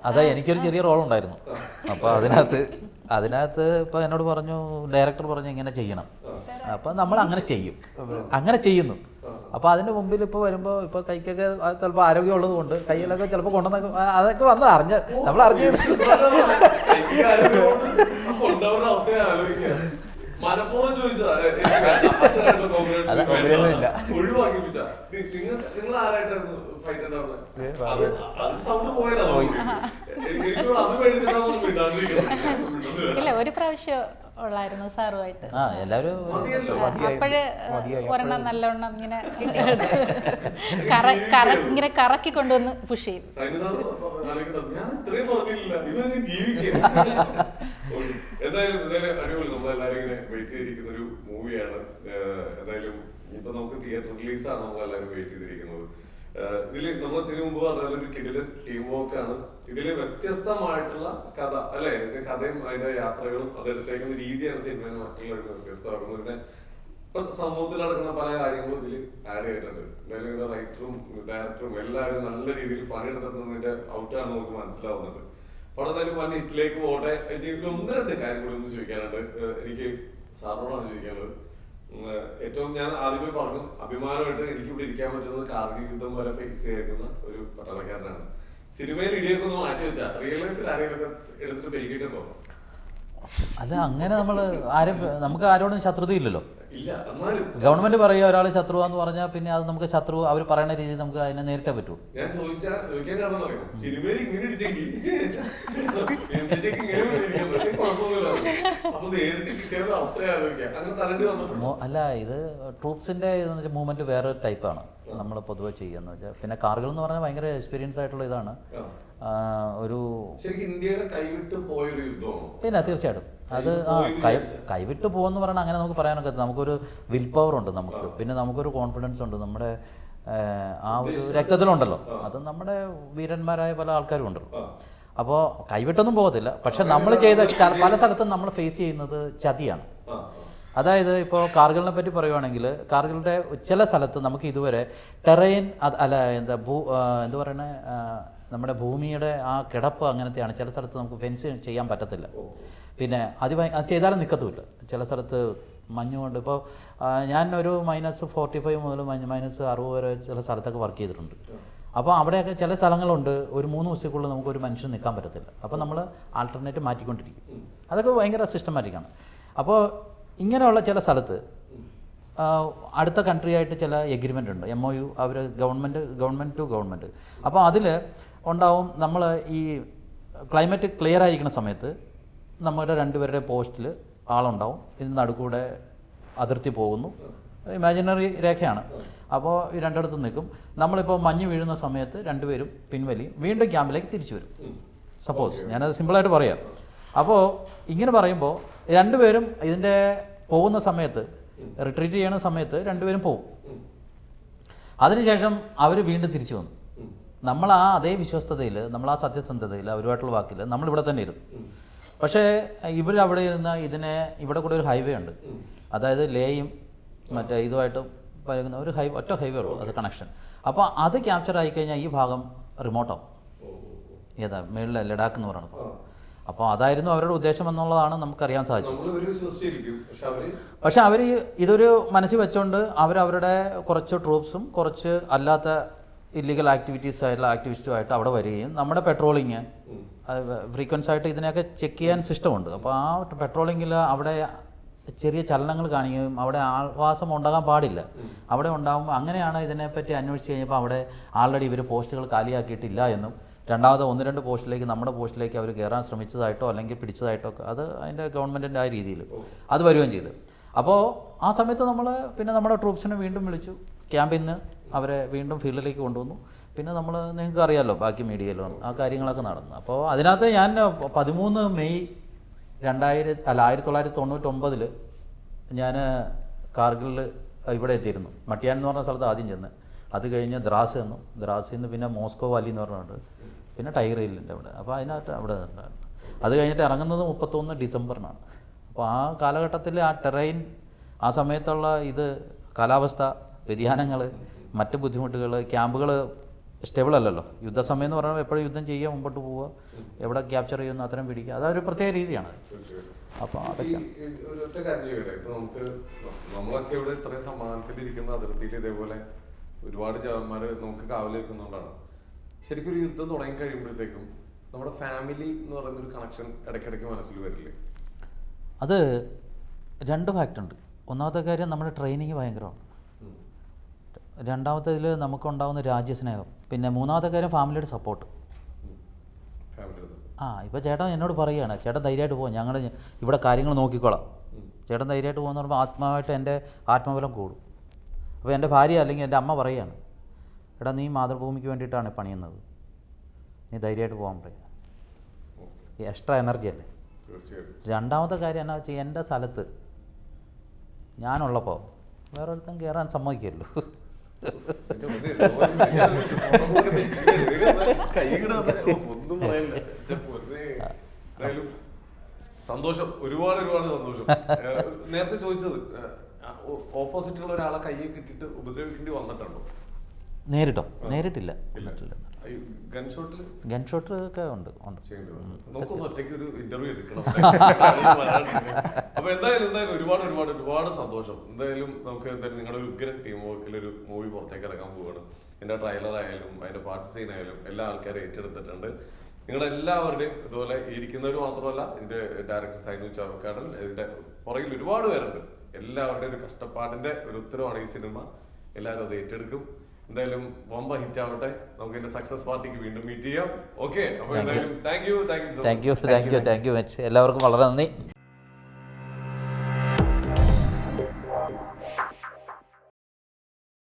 അതാ എനിക്കൊരു ചെറിയ റോൾ ഉണ്ടായിരുന്നു. അപ്പോൾ അതിനകത്ത് ഇപ്പോൾ എന്നോട് പറഞ്ഞു, ഡയറക്ടർ പറഞ്ഞു ഇങ്ങനെ ചെയ്യണം. അപ്പോൾ നമ്മൾ അങ്ങനെ ചെയ്യുന്നു. അപ്പോൾ അതിൻ്റെ മുമ്പിൽ ഇപ്പോൾ വരുമ്പോൾ ഇപ്പോൾ കൈക്കൊക്കെ ചിലപ്പോൾ ആരോഗ്യമുള്ളത് കൊണ്ട് കയ്യിലൊക്കെ ചിലപ്പോൾ കൊണ്ടുവന്നൊക്കെ അതൊക്കെ വന്ന് നമ്മൾ അറിഞ്ഞു. ഇല്ല, ഒരു പ്രാവശ്യം ഉള്ളായിരുന്നു സാറുമായിട്ട്. എല്ലാവരും അപ്പോഴ് ഒരെണ്ണം നല്ലവണ്ണം ഇങ്ങനെ ഇങ്ങനെ കറക്കി കൊണ്ടുവന്ന് പുഷ് ചെയ്തു. എന്തായാലും അടിപൊളി, നമ്മളെല്ലാരും ഇങ്ങനെ വെയിറ്റ് ചെയ്തിരിക്കുന്ന ഒരു മൂവിയാണ്. എന്തായാലും ഇപ്പൊ നമുക്ക് തിയേറ്റർ റിലീസാണ് നമ്മളെല്ലാരും വെയിറ്റ് ചെയ്തിരിക്കുന്നത്. ഇതില് നമ്മൾ ഇതിനു മുമ്പ് പറഞ്ഞൊരു കിടില് ടീം വർക്ക് ആണ്. ഇതില് വ്യത്യസ്തമായിട്ടുള്ള കഥ അല്ലെ, ഇതിന്റെ കഥയും അതിന്റെ യാത്രകളും അതെടുത്തേക്കുന്ന രീതിയാണ് സിനിമയെ മറ്റുള്ളവർക്ക് വ്യത്യസ്തമാക്കുന്നത്. പിന്നെ ഇപ്പൊ സമൂഹത്തിൽ നടക്കുന്ന പല കാര്യങ്ങളും ഇതിൽ ആഡ് ചെയ്തിട്ടുണ്ട്. എന്തായാലും ഇതിന്റെ റൈറ്ററും ഡയറക്ടറും എല്ലാവരും നല്ല രീതിയിൽ പണിയെടുത്തതിന്റെ ഔട്ടാണ് നമുക്ക് മനസ്സിലാവുന്നത്. അപ്പോൾ എന്തായാലും വൻ ഹിറ്റിലേക്ക് പോകട്ടെ. എനിക്ക് 1-2 കാര്യങ്ങളൊന്നും ചോദിക്കാനുണ്ട്. എനിക്ക് സാറിനോടാണ് ചോദിക്കാനുള്ളത്. ഏറ്റവും ഞാൻ ആദ്യമേ പറഞ്ഞു, അഭിമാനമായിട്ട് എനിക്ക് ഇവിടെ ഇരിക്കാൻ പറ്റുന്നത് കാർഗിൽ യുദ്ധം വരെ ഫേസ് ചെയ്തിരിക്കുന്ന ഒരു പട്ടാളക്കാരനാണ്. സിനിമയിൽ ഇടിയൊക്കെ ഒന്ന് മാറ്റി വെച്ചാൽ റിയൽ ലൈഫിൽ ആരെങ്കിലും എടുത്തിട്ട് പെരുകിയിട്ടുണ്ടോ? അല്ല, അങ്ങനെ നമുക്ക് ആരോടും ശത്രുതയില്ലല്ലോ. ഇല്ല, എന്നാലും ഗവൺമെന്റ് പറയുക ഒരാൾ ശത്രുവാന്ന് പറഞ്ഞാൽ പിന്നെ അത് നമുക്ക് ശത്രു അവർ പറയുന്ന രീതിയിൽ നമുക്ക് അതിനെ നേരിട്ടേ പറ്റൂ. ഞാൻ ചോദിക്കാൻ കാരണം അറിയാം, സിനിമയിൽ ഇങ്ങനെ ഇടിച്ചെങ്കിൽ അല്ല, ഇത് ട്രൂപ്സിന്റെ മൂവ്മെന്റ് വേറെ ടൈപ്പാണ് നമ്മൾ പൊതുവെ ചെയ്യുന്നത് വെച്ചാൽ. പിന്നെ കാർഗിൽ എന്ന് പറഞ്ഞാൽ ഭയങ്കര എക്സ്പീരിയൻസ് ആയിട്ടുള്ള ഇതാണ്. ഒരു ഇന്ത്യയുടെ കൈവിട്ട് പോയൊരു യുദ്ധമാണ്. പിന്നെ തീർച്ചയായിട്ടും അത് കൈവിട്ട് പോകുമെന്ന് പറഞ്ഞാൽ അങ്ങനെ നമുക്ക് പറയാനൊക്കെ. നമുക്കൊരു വിൽ പവർ ഉണ്ട് നമുക്ക്, പിന്നെ നമുക്കൊരു കോൺഫിഡൻസ് ഉണ്ട്. നമ്മുടെ ആ ഒരു രക്തത്തിലുണ്ടല്ലോ. അത് നമ്മുടെ വീരന്മാരായ പല ആൾക്കാരും ഉണ്ടല്ലോ. അപ്പോൾ കൈവിട്ടൊന്നും പോകത്തില്ല. പക്ഷെ നമ്മൾ ചെയ്ത പല സ്ഥലത്തും നമ്മൾ ഫേസ് ചെയ്യുന്നത് ചതിയാണ്. അതായത് ഇപ്പോൾ കാർഗിലിനെ പറ്റി പറയുവാണെങ്കിൽ കാർഗിലിൻ്റെ ചില സ്ഥലത്ത് നമുക്ക് ഇതുവരെ ടെറൈൻ അല്ല എന്താ എന്താ പറയണേ, നമ്മുടെ ഭൂമിയുടെ ആ കിടപ്പ് അങ്ങനത്തെയാണ്. ചില സ്ഥലത്ത് നമുക്ക് ഫെൻസ് ചെയ്യാൻ പറ്റത്തില്ല. പിന്നെ അത് ചെയ്താലും നിൽക്കത്തുമില്ല. ചില സ്ഥലത്ത് മഞ്ഞുകൊണ്ട് ഇപ്പോൾ ഞാൻ ഒരു -45 മുതൽ -60 വരെ ചില സ്ഥലത്തൊക്കെ വർക്ക് ചെയ്തിട്ടുണ്ട്. അപ്പോൾ അവിടെയൊക്കെ ചില സ്ഥലങ്ങളുണ്ട് ഒരു 3 ദിവസത്തേക്കുള്ളിൽ നമുക്ക് ഒരു മനുഷ്യൻ നിൽക്കാൻ പറ്റത്തില്ല. അപ്പോൾ നമ്മൾ ആൾട്ടർനേറ്റ് മാറ്റിക്കൊണ്ടിരിക്കും. അതൊക്കെ ഭയങ്കര സിസ്റ്റമാറ്റിക്കാണ്. അപ്പോൾ ഇങ്ങനെയുള്ള ചില സ്ഥലത്ത് അടുത്ത കൺട്രി ആയിട്ട് ചില എഗ്രിമെൻ്റ് ഉണ്ട്, MOU. അവർ ഗവൺമെൻറ് ടു ഗവൺമെൻറ്. അപ്പോൾ അതിൽ ഉണ്ടാവും നമ്മൾ ഈ ക്ലൈമറ്റ് ക്ലിയർ ആയിരിക്കുന്ന സമയത്ത് നമ്മുടെ 2 പേരുടെ പോസ്റ്റിൽ ആളുണ്ടാവും. ഇതിന് നടുക്കൂടെ അതിർത്തി പോകുന്നു, ഇമാജിനറി രേഖയാണ്. അപ്പോൾ ഈ രണ്ടിടത്തും നിൽക്കും. നമ്മളിപ്പോൾ മഞ്ഞ് വീഴുന്ന സമയത്ത് 2 പേരും പിൻവലിയും, വീണ്ടും ക്യാമ്പിലേക്ക് തിരിച്ചു വരും. സപ്പോസ് ഞാനത് സിമ്പിളായിട്ട് പറയാം. അപ്പോൾ ഇങ്ങനെ പറയുമ്പോൾ 2 പേരും ഇതിൻ്റെ പോകുന്ന സമയത്ത് റിട്രീറ്റ് ചെയ്യുന്ന സമയത്ത് 2 പേരും പോകും. അതിനുശേഷം അവർ വീണ്ടും തിരിച്ചു വന്നു. നമ്മൾ ആ അതേ വിശ്വസ്തതയിൽ, നമ്മൾ ആ സത്യസന്ധതയിൽ, അവരുമായിട്ടുള്ള വാക്കിൽ നമ്മളിവിടെ തന്നെ ഇരുന്നു. പക്ഷേ ഇവരവിടെ ഇരുന്ന ഇവിടെ കൂടെ ഒരു ഹൈവേ ഉണ്ട്. അതായത് ലേയും മറ്റേ ഇതുമായിട്ട് പറയുന്ന ഒരു ഒറ്റ ഹൈവേ ഉള്ളൂ, അത് കണക്ഷൻ. അപ്പോൾ അത് ക്യാപ്ചർ ആയിക്കഴിഞ്ഞാൽ ഈ ഭാഗം റിമോട്ടാവും. ഏതാ മേളിലെ ലഡാക്ക് എന്ന് പറയുന്നത്. അപ്പോൾ അതായിരുന്നു അവരുടെ ഉദ്ദേശം എന്നുള്ളതാണ് നമുക്കറിയാൻ സാധിച്ചത്. പക്ഷെ അവർ ഇതൊരു മനസ്സിൽ വെച്ചുകൊണ്ട് അവരവരുടെ കുറച്ച് ട്രൂപ്സും കുറച്ച് അല്ലാത്ത ഇല്ലീഗൽ ആയിട്ടുള്ള ആക്ടിവിസ്റ്റുമായിട്ട് അവിടെ വരികയും നമ്മുടെ പെട്രോളിങ് ഫ്രീക്വൻസ് ആയിട്ട് ഇതിനെയൊക്കെ ചെക്ക് ചെയ്യാൻ സിസ്റ്റമുണ്ട്. അപ്പോൾ ആ പെട്രോളിങ്ങിൽ അവിടെ ചെറിയ ചലനങ്ങൾ കാണിക്കുകയും അവിടെ ആൾവാസം ഉണ്ടാകാൻ പാടില്ല. അവിടെ ഉണ്ടാകുമ്പോൾ അങ്ങനെയാണ് ഇതിനെപ്പറ്റി അന്വേഷിച്ച് കഴിഞ്ഞപ്പോൾ അവിടെ ആൾറെഡി ഇവർ പോസ്റ്റുകൾ കാലിയാക്കിയിട്ടില്ല എന്നും രണ്ടാമത് 1-2 പോസ്റ്റിലേക്ക് നമ്മുടെ പോസ്റ്റിലേക്ക് അവർ കയറാൻ ശ്രമിച്ചതായിട്ടോ അല്ലെങ്കിൽ പിടിച്ചതായിട്ടോ ഒക്കെ അത് അതിൻ്റെ ഗവൺമെൻറ്റിൻ്റെ ആ രീതിയിൽ അത് വരികയും ചെയ്തു. അപ്പോൾ ആ സമയത്ത് നമ്മൾ പിന്നെ നമ്മുടെ ട്രൂപ്സിനെ വീണ്ടും വിളിച്ചു, ക്യാമ്പിൽ നിന്ന് അവരെ വീണ്ടും ഫീൽഡിലേക്ക് കൊണ്ടുവന്നു. പിന്നെ നിങ്ങൾക്ക് അറിയാമല്ലോ ബാക്കി മീഡിയയിലും ആ കാര്യങ്ങളൊക്കെ നടന്നു. അപ്പോൾ അതിനകത്ത് ഞാൻ 13 മെയ് 1999 ഞാൻ കാർഗിലിൽ ഇവിടെ എത്തിയിരുന്നു. മട്ടിയാൻ എന്ന് പറഞ്ഞ സ്ഥലത്ത് ആദ്യം ചെന്ന്, അത് കഴിഞ്ഞ് ദ്രാസ് ചെന്നു, ദ്രാസിൽ നിന്ന് പിന്നെ മോസ്കോ വാലി എന്ന് പറഞ്ഞിട്ടുണ്ട്, പിന്നെ ടൈഗർ ഹില്ലിൻ്റെ അവിടെ. അപ്പോൾ അതിനകത്ത് അവിടെ ഉണ്ടായിരുന്നു. അത് കഴിഞ്ഞിട്ട് ഇറങ്ങുന്നത് 31 ഡിസംബറിനാണ്. അപ്പോൾ ആ കാലഘട്ടത്തിൽ ആ ടെറൈൻ, ആ സമയത്തുള്ള കാലാവസ്ഥ വ്യതിയാനങ്ങൾ, മറ്റ് ബുദ്ധിമുട്ടുകൾ, ക്യാമ്പുകൾ സ്റ്റേബിൾ അല്ലല്ലോ. യുദ്ധസമയം എന്ന് പറഞ്ഞാൽ എപ്പോഴും യുദ്ധം ചെയ്യുക, മുമ്പോട്ട് പോവുക, എവിടെ ക്യാപ്ചർ ചെയ്യുന്നു അത്രയും പിടിക്കുക, അതൊരു പ്രത്യേക രീതിയാണ്. അപ്പോൾ അതൊക്കെ ഒരൊറ്റ കാര്യം ചോദിക്കട്ടെ, ഇപ്പോൾ നമ്മളൊക്കെ ഇവിടെ ഇത്രയും സമാധാനത്തിലിരിക്കുന്ന അതിർത്തിയിൽ ഇതേപോലെ ഒരുപാട് ജവാന്മാർ നമുക്ക് കാവൽ വെക്കുന്നുകൊണ്ടാണ്. ശരിക്കും ഒരു യുദ്ധം തുടങ്ങി കഴിയുമ്പോഴത്തേക്കും നമ്മുടെ ഫാമിലി എന്ന് പറയുന്നൊരു കണക്ഷൻ ഇടയ്ക്കിടയ്ക്ക് മനസ്സിൽ വരില്ലേ? അത് 2 ഫാക്റ്റുണ്ട്. ഒന്നാമത്തെ കാര്യം നമ്മുടെ ട്രെയിനിങ് ഭയങ്കരമാണ്. രണ്ടാമത്തേതിൽ നമുക്കുണ്ടാകുന്ന രാജ്യസ്നേഹം. പിന്നെ മൂന്നാമത്തെ കാര്യം ഫാമിലിയുടെ സപ്പോർട്ട്. ഇപ്പോൾ ചേട്ടൻ എന്നോട് പറയുകയാണ്, ചേട്ടൻ ധൈര്യമായിട്ട് പോകും, ഞങ്ങൾ ഇവിടെ കാര്യങ്ങൾ നോക്കിക്കോളാം, ചേട്ടൻ ധൈര്യമായിട്ട് പോകുന്ന പറയുമ്പോൾ ആത്മാവായിട്ട് എൻ്റെ ആത്മബലം കൂടും. അപ്പോൾ എൻ്റെ ഭാര്യ അല്ലെങ്കിൽ എൻ്റെ അമ്മ പറയുകയാണ്, എടാ നീ മാതൃഭൂമിക്ക് വേണ്ടിയിട്ടാണ് പണിയുന്നത്, നീ ധൈര്യമായിട്ട് പോകാൻ പറയുക. എക്സ്ട്രാ എനർജി അല്ലേ. രണ്ടാമത്തെ കാര്യം എന്നാ വെച്ചാൽ എൻ്റെ സ്ഥലത്ത് ഞാനുള്ളപ്പോൾ വേറൊരുത്തം കയറാൻ സമ്മതിക്കുമല്ലോ. സന്തോഷം, ഒരുപാട് സന്തോഷം. നേരത്തെ ചോദിച്ചത്, ഓപ്പോസിറ്റുള്ള ഒരാളെ കയ്യെ കിട്ടിയിട്ട് ഉപദ്രവിക്കേണ്ടി വന്നിട്ടുണ്ടോ? നേരിട്ടില്ല. ഗൺഷോട്ട് ഒക്കെ ഉണ്ട്. ഒറ്റയ്ക്ക് ഒരു ഇന്റർവ്യൂ എടുക്കണം. അപ്പൊ എന്തായാലും ഒരുപാട് സന്തോഷം. എന്തായാലും നമുക്ക് നിങ്ങളുടെ ഒരു ഉഗ്രൻ ടീം വർക്കിലൊരു മൂവി പുറത്തേക്ക് ഇറക്കാൻ പോവുകയാണ്. ഇതിന്റെ ട്രailer ആയാലും അതിന്റെ പാർട്ട് സീൻ ആയാലും എല്ലാ ആൾക്കാരും ഏറ്റെടുത്തിട്ടുണ്ട്. നിങ്ങളെല്ലാവരുടെയും ഇതുപോലെ ഇരിക്കുന്നവർ മാത്രമല്ല, ഇതിന്റെ ഡയറക്ടർ സൈനു ചാവക്കാടൻ, ഇതിന്റെ പുറകിൽ ഒരുപാട് പേരുണ്ട്. എല്ലാവരുടെയും ഒരു കഷ്ടപ്പാടിന്റെ ഒരു ഉത്തരവാണ് ഈ സിനിമ. എല്ലാവരും അത് ഏറ്റെടുക്കും. എന്തായാലും വമ്പ ഹിറ്റ് ആവട്ടെ. നമുക്ക് ഇതിന്റെ സക്സസ് പാർട്ടിക്ക് വീണ്ടും മീറ്റ് ചെയ്യാം. ഓക്കെ, അപ്പോൾ എന്തായാലും താങ്ക് യു. എല്ലാവർക്കും വളരെ നന്ദി.